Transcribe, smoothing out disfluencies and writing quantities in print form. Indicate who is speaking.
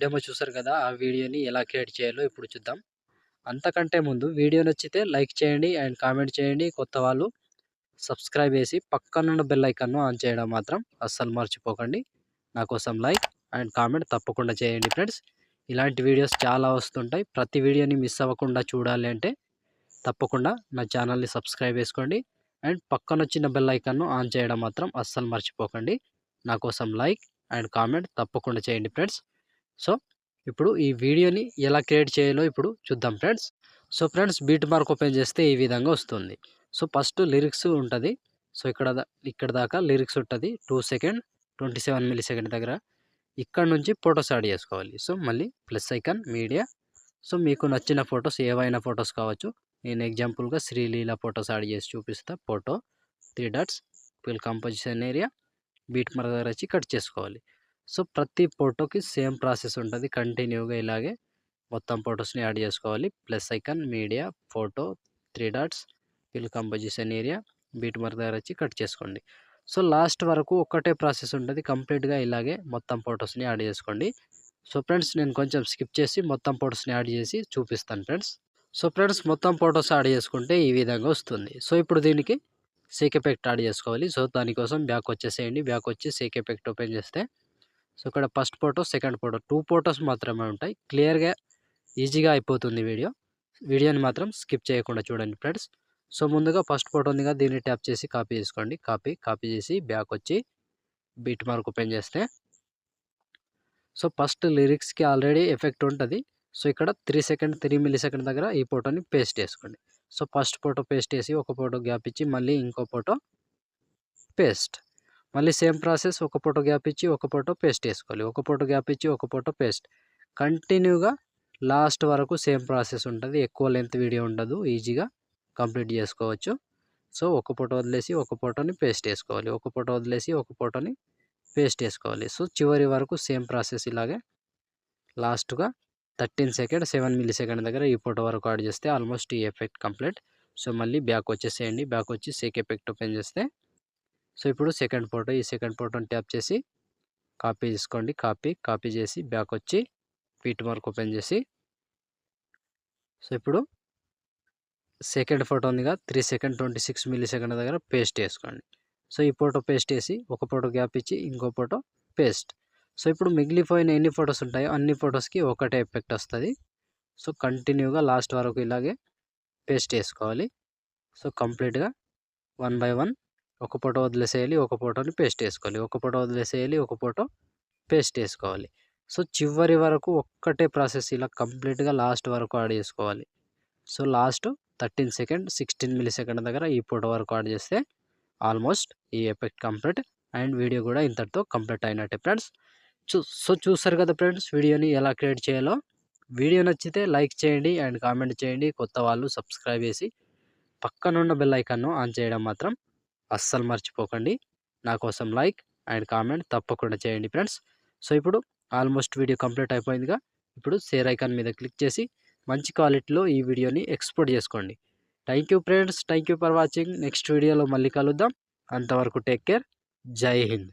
Speaker 1: Demo చూసారు కదా! ఆ వీడియోని ఎలా క్రియేట్ చేయాలో ఇప్పుడు చూద్దాం. అంతకంటే ముందు వీడియో నచ్చితే లైక్ చేయండి అండ్ కామెంట్ చేయండి. కొత్త వాళ్ళు సబ్స్క్రైబ్ చేసి పక్కనున్న బెల్ ఐకాన్‌ను ఆన్ చేయడం మాత్రం అస్సలు మర్చిపోకండి. నా కోసం లైక్ అండ్ కామెంట్ తప్పకుండా చేయండి ఫ్రెండ్స్. ఇలాంటి వీడియోస్ చాలా వస్తుంటాయి. ప్రతి వీడియోని మిస్ అవ్వకుండా చూడాలి అంటే తప్పకుండా నా ఛానల్‌ని సబ్స్క్రైబ్ చేసుకోండి. అండ్ పక్కనొచ్చిన బెల్ ఐకాన్‌ను ఆన్ చేయడం మాత్రం అస్సలు మర్చిపోకండి. నా కోసం లైక్ అండ్ కామెంట్ తప్పకుండా చేయండి ఫ్రెండ్స్. సో, ఇప్పుడు ఈ వీడియోని ఎలా క్రియేట్ చేయాలో ఇప్పుడు చూద్దాం friends. So, friends beat mark open చేస్తే ఈ విధంగా వస్తుంది. సో, ఫస్ట్ లిరిక్స్ ఉంటది. సో, ఇక్కడ దాకా లిరిక్స్ ఉంటది. 2 సెకండ్ 27 మిల్లీ సెకండ్ దగ్గర. ఇక్కడ నుంచి ఫోటోస్ యాడ్ చేసుకోవాలి. సో, మళ్ళీ ప్లస్ ఐకాన్ మీడియా. సో, మీకు నచ్చిన ఫోటోస్ ఏవైనా ఫోటోస్ కావచ్చు. నేను ఎగ్జాంపుల్‌గా శ్రీలీల ఫోటోస్ యాడ్ చేసి చూపిస్తా. Photo 3 dots fill composition area beat mark దగ్గర వచ్చి కట్ చేసుకోవాలి. సో, ప్రతి ఫోటోకి సేమ్ ప్రాసెస్ ఉంటది. కంటిన్యూగా ఇలాగే మొత్తం ఫోటోస్‌ని యాడ్ చేసుకోవాలి. Plus icon, media, photo, 3 dots, fill composition area, beat mark దగ్గర వచ్చి కట్ చేసుకోండి. సో, లాస్ట్ వరకు ఒక్కటే ప్రాసెస్ ఉంటది. కంప్లీట్‌గా ఇలాగే మొత్తం ఫోటోస్‌ని యాడ్ చేసుకోండి. సో, ఫ్రెండ్స్ నేను కొంచెం స్కిప్ చేసి మొత్తం ఫోటోస్‌ని యాడ్ చేసి చూపిస్తాను ఫ్రెండ్స్. సో, ఫ్రెండ్స్ మొత్తం ఫోటోస్ యాడ్ చేసుకుంటే ఈ విధంగా వస్తుంది. సో, ఇప్పుడు దీనికి సేక్ ఎఫెక్ట్ యాడ్ చేసుకోవాలి. సో, దానికోసం బ్యాక్ వచ్చేసేయండి. బ్యాక్ వచ్చి సేక్ ఎఫెక్ట్ ఓపెన్ చేస్తే సో, ఇక్కడ first photo, second photo 2 photos మాత్రమే ఉంటాయి. క్లియర్‌గా ఈజీగా అయిపోతుంది వీడియో. వీడియోని మాత్రం స్కిప్ చేయకుండా చూడండి ఫ్రెండ్స్. సో, ముందుగా ఫస్ట్ ఫోటో ఉంది కదా! దీన్ని ట్యాప్ చేసి కాపీ చేసుకోండి. కాపీ చేసి బ్యాక్ వచ్చి బీట్ మార్క్ ఓపెన్ చేస్తే సో, ఫస్ట్ లిరిక్స్‌కి ఆల్రెడీ ఎఫెక్ట్ ఉంటది. సో, ఇక్కడ 3 మిల్లీ సెకండ్ దగ్గర ఈ ఫోటోని పేస్ట్ చేసుకోండి. సో, ఫస్ట్ ఫోటో పేస్ట్ చేసి ఒక ఫోటో గ్యాప్ ఇచ్చి మళ్ళీ ఇంకో ఫోటో పేస్ట్. మళ్ళీ సేమ్ ప్రాసెస్ ఒక ఫోటో గ్యాప్ ఇచ్చి ఒక ఫోటో పేస్ట్ చేసుకోవాలి. ఒక ఫోటో గ్యాప్ ఇచ్చి ఒక ఫోటో పేస్ట్. కంటిన్యూగా లాస్ట్ వరకు సేమ్ ప్రాసెస్ ఉంటది. ఎక్కువ లెంత్ వీడియో ఉండదు. ఈజీగా కంప్లీట్ చేసుకోవచ్చు. సో, ఒక ఫోటో వదిలేసి ఒక ఫోటోని పేస్ట్ చేసుకోవాలి. ఒక ఫోటో వదిలేసి ఒక ఫోటోని పేస్ట్ చేసుకోవాలి. సో, చివరి వరకు సేమ్ ప్రాసెస్ ఇలాగే లాస్ట్‌గా 13 సెకండ్ 7 మిల్లీ సెకండ్ దగ్గర ఈ ఫోటో వరకు యాడ్ చేస్తే ఆల్మోస్ట్ ఈ ఎఫెక్ట్ కంప్లీట్. సో, మళ్ళీ బ్యాక్ వచ్చేసేయండి. బ్యాక్ వచ్చి సేక్ ఎఫెక్ట్ ఓపెన్ చేస్తే సో, ఇప్పుడు సెకండ్ ఫోటో ఈ సెకండ్ ఫోటోని ట్యాప్ చేసి కాపీ తీసుకోండి. కాపీ చేసి బ్యాక్ వచ్చి బీట్ మార్క్ ఓపెన్ చేసి సో, ఇప్పుడు సెకండ్ ఫోటో ఉందిగా 3 సెకండ్ 26 మిల్లీ సెకండ్ దగ్గర పేస్ట్ చేసుకోండి. సో, ఈ ఫోటో పేస్ట్ చేసి ఒక ఫోటో గ్యాప్ ఇచ్చి ఇంకో ఫోటో పేస్ట్. సో, ఇప్పుడు మిగిలిపోయిన ఎన్ని ఫోటోస్ ఉంటాయో అన్ని ఫోటోస్‌కి ఒకటే ఎఫెక్ట్ వస్తది. సో, కంటిన్యూగా లాస్ట్ వరకు ఇలాగే పేస్ట్ చేసుకోవాలి. సో, కంప్లీట్‌గా 1 బై 1 ఒక ఫోటో వదిలేసేయాలి. ఒక ఫోటోని పేస్ట్ చేసుకోవాలి. ఒక ఫోటో వదిలేసేయాలి. ఒక ఫోటో పేస్ట్ చేసుకోవాలి. సో, చివరి వరకు ఒక్కటే ప్రాసెస్ ఇలా కంప్లీట్‌గా లాస్ట్ వరకు యాడ్ చేసుకోవాలి. So, last 13 second 16 milli second దగ్గర ఈ ఫోటో వరకు యాడ్ చేస్తే ఆల్మోస్ట్ ఈ ఎఫెక్ట్ కంప్లీట్ అండ్ వీడియో కూడా ఇంతటితో కంప్లీట్ అయినట్టే ఫ్రెండ్స్. సో, చూసారు కదా ఫ్రెండ్స్ వీడియోని ఎలా క్రియేట్ చేయాలో. వీడియో నచ్చితే లైక్ చేయండి అండ్ కామెంట్ చేయండి. కొత్త వాళ్ళు సబ్స్క్రైబ్ చేసి పక్కనున్న బెల్ ఐకాన్‌ను ఆన్ చేయడం మాత్రం అస్సలు మర్చిపోకండి. నా కోసం లైక్ అండ్ కామెంట్ తప్పకుండా చేయండి ఫ్రెండ్స్. సో, ఇప్పుడు ఆల్మోస్ట్ వీడియో కంప్లీట్ అయిపోయిందిగా. ఇప్పుడు షేర్ ఐకాన్ మీద క్లిక్ చేసి మంచి క్వాలిటీలో ఈ వీడియోని ఎక్స్‌పోర్ట్ చేసుకోండి. Thank you friends. Thank you for watching. Next వీడియోలో మళ్ళీ కలుద్దాం. అంతవరకు టేక్ కేర్. జై హింద్.